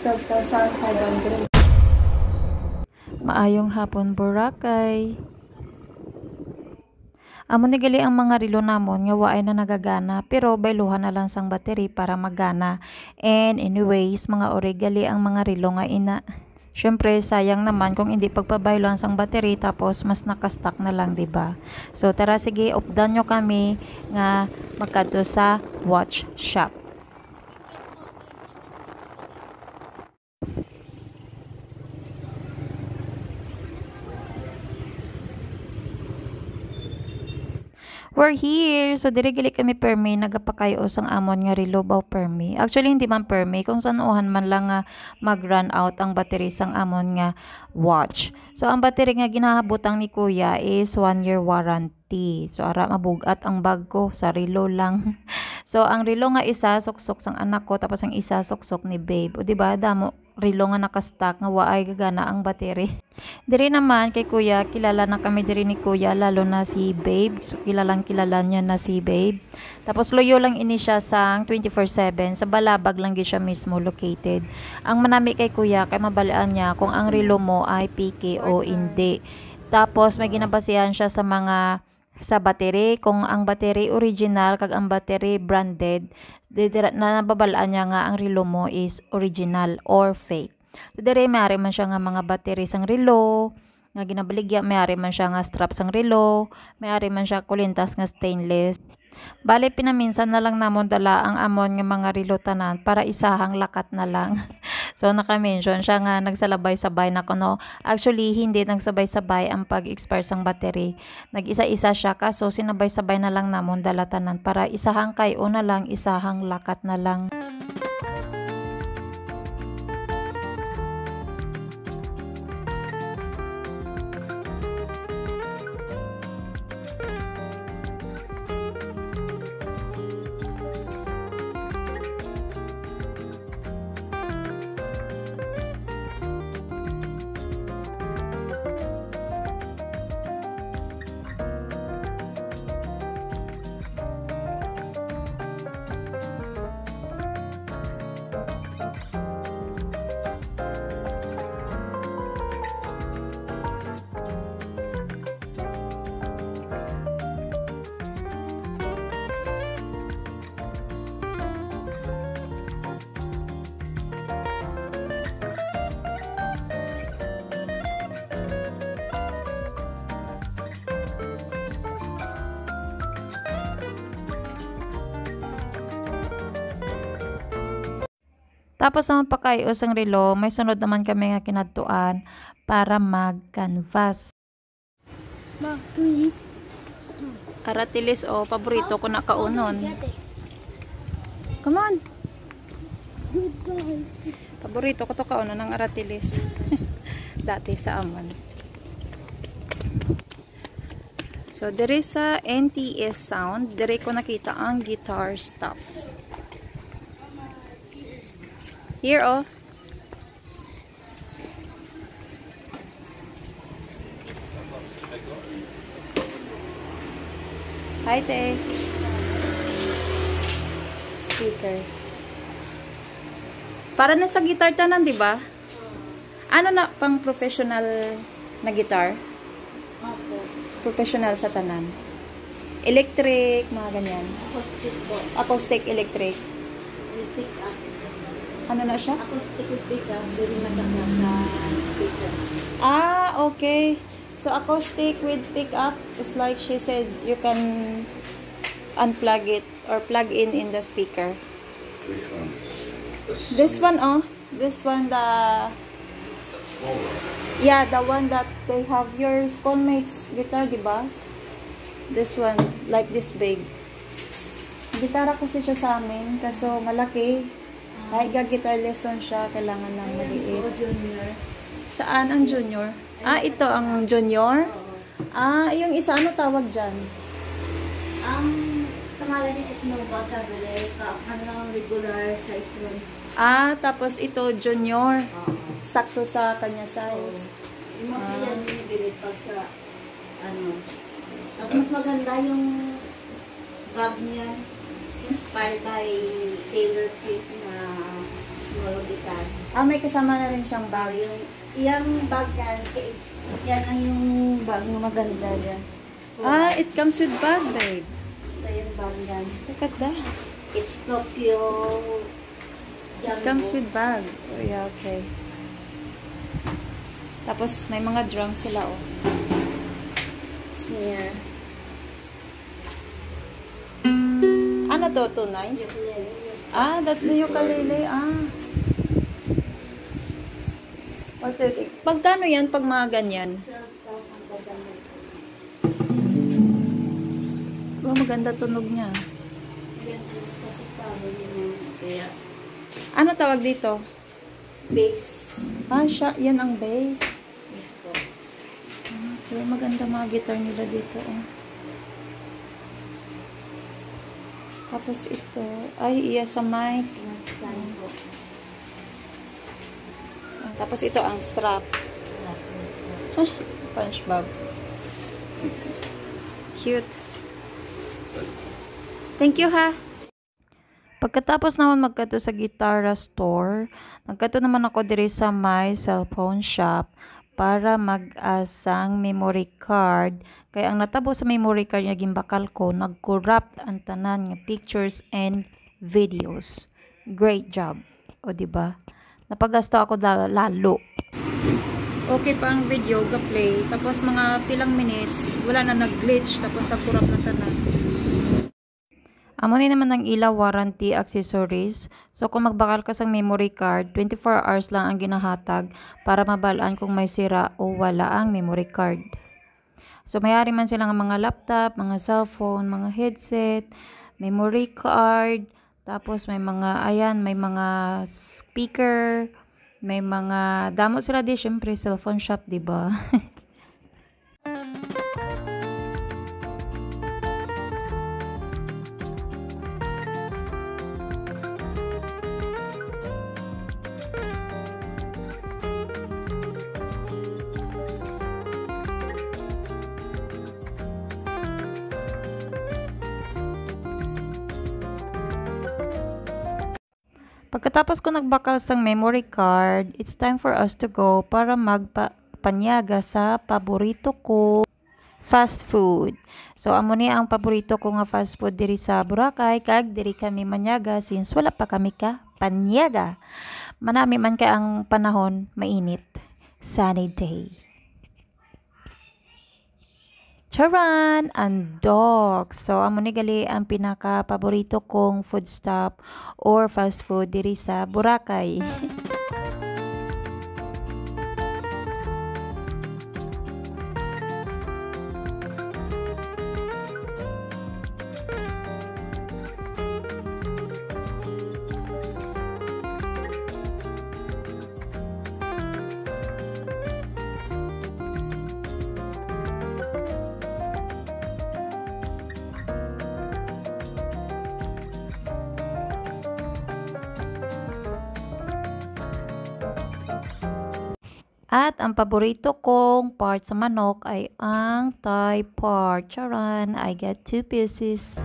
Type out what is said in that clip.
12,500. Maayong hapon, Boracay. Amo ni gali ang mga relo namon nga waay na nagagana pero bayluhan na lang sang battery para magana. And anyways, mga gali ang mga relo nga ina. Syempre sayang naman kung hindi pagpabayluhan sang battery tapos mas nakastock na lang, 'di ba? So tara sige, updan nyo kami nga magkadto sa watch shop. We're here. So, diri gali kami permi, nagapakayo sang amon nga relo baw permi. Actually, hindi man permi. Kung sanuhan man lang nga mag-run out ang battery sang amon nga watch. So, ang battery nga ginahabutang ni kuya is 1-year warranty. So, ara mabugat ang bag ko sa relo lang. So, ang relo nga isa, suksok sang anak ko, tapos ang isa, suksok ni babe. O, diba, damo, relo nga nakastock nga waay gagana ang battery. Diri naman kay kuya, kilala na kami diri ni kuya, lalo na si babe. So, kilalang kilala niya na si babe. Tapos loyo lang ini siya sang 24/7. Sa Balabag lang gi siya mismo located. Ang manami kay kuya, kay mabalian niya kung ang relo mo ay PK o hindi. Tapos may ginabasihan siya sa battery, kung ang battery original kag ang battery branded, na nababalaan niya nga ang relo mo is original or fake. So, dire mayari man siya nga mga battery sang relo nga ginabaligya, mayari man siya nga strap sang relo, mayari man siya kulintas nga stainless. Bale pinaminsan na lang namon dala ang amon nga mga relo tanan para isahang lakat na lang. So naka-mention siya nga nagsalabay-sabay na kuno. Actually hindi nagsabay-sabay ang pag-expire sang battery. Nag-isa-isa siya kaso sinabay-sabay na lang namon dala tanan para isahang kayo na lang, isahang lakat na lang. Tapos naman pakayo sang relo, may sunod naman kami nga kinadtuan para mag-canvas. Aratilis o paborito ko na kaunon. Come on. Paborito ko to kaunon ng aratilis. Dati sa amon. So diri sa NTS Sound, diri ko nakita ang guitar stuff. Here, oh. Hi, te. Speaker. Para na sa guitar tanan, di ba? Ano na pang professional na guitar? Professional sa tanan. Electric, mga ganyan. Acoustic po. Acoustic, electric. Pick up. Ano na siya? Acoustic with pick up. Very masakit sa speaker. Ah, okay. So, acoustic with pickup is like she said, you can unplug it or plug in the speaker. Which one? This one, oh. This one, yeah, the one that they have your schoolmates guitar, diba? This one, like this big. Gitara kasi siya sa amin, kaso malaki. Ay, guitar lesson siya, kailangan ng maliit. Junior. Saan ang junior? Ah, ito ang junior? Ah, yung isa, ano tawag dyan? Ang pangalan niya is Nova Cabrera. Ano lang regular size one. Ah, tapos ito junior. Sakto sa kanya size. Mostly yan binibili pag sa ano. Tapos mas maganda yung bag niya. Inspired by Taylor Swift na small gitan. May kasama na rin siyang bag. Yung bag yan ang yung bag na maganda dyan. It comes with bag, babe. Ito yung bag yan. Look at that. It's Tokyo It comes with bag. Oh, yeah, okay. Tapos, may mga drums sila, oh. Snare. Ano to, tunay? That's the ukulele. What is it? Pagkano yan pag mga ganyan? 12,000 per bundle. Oh, maganda tunog niya. Ganito kasi cover yun. Kaya, Ano tawag dito? bass. Yan ang bass. Yes po. Okay, maganda mga guitar nila dito, oh. Tapos ito, iya sa mic. Stand po. Tapos ito ang strap. SpongeBob. Cute. Thank you, ha. Pagkatapos naman magkato sa Guitarra store, nagkato naman ako diri sa my cellphone shop para mag-asang memory card. Kaya ang natabo sa memory card nga gimbakal ko, nag-corrupt ang tanan nga pictures and videos. Great job. O diba? Napagasto ako lalo. Okay pa ang video, ga-play. Tapos mga pilang minutes, wala na nag-glitch. Tapos nag-corrupt na tanan. Amo ni naman ang ilaw warranty accessories. So kung magbakal ka sa memory card, 24 hours lang ang ginahatag para mabalaan kung may sira o wala ang memory card. So mayari man sila ng mga laptop, mga cellphone, mga headset, memory card, tapos may mga may mga speaker, may mga damo sila di syempre cellphone shop, di ba? Pagkatapos ko nagbakal sang memory card, it's time for us to go para magpanyaga sa paborito ko fast food. So amo ni ang paborito ko nga fast food diri sa Boracay, kag diri kami manyaga since wala pa kami ka panyaga. Manami man kay ang panahon mainit. Sunny day. Charan! Ang dog. So, amo ni gali ang pinaka-paborito kong food stop or fast food diri sa Boracay. At ang paborito kong part sa manok ay ang thigh part. Charan! I get 2 pieces.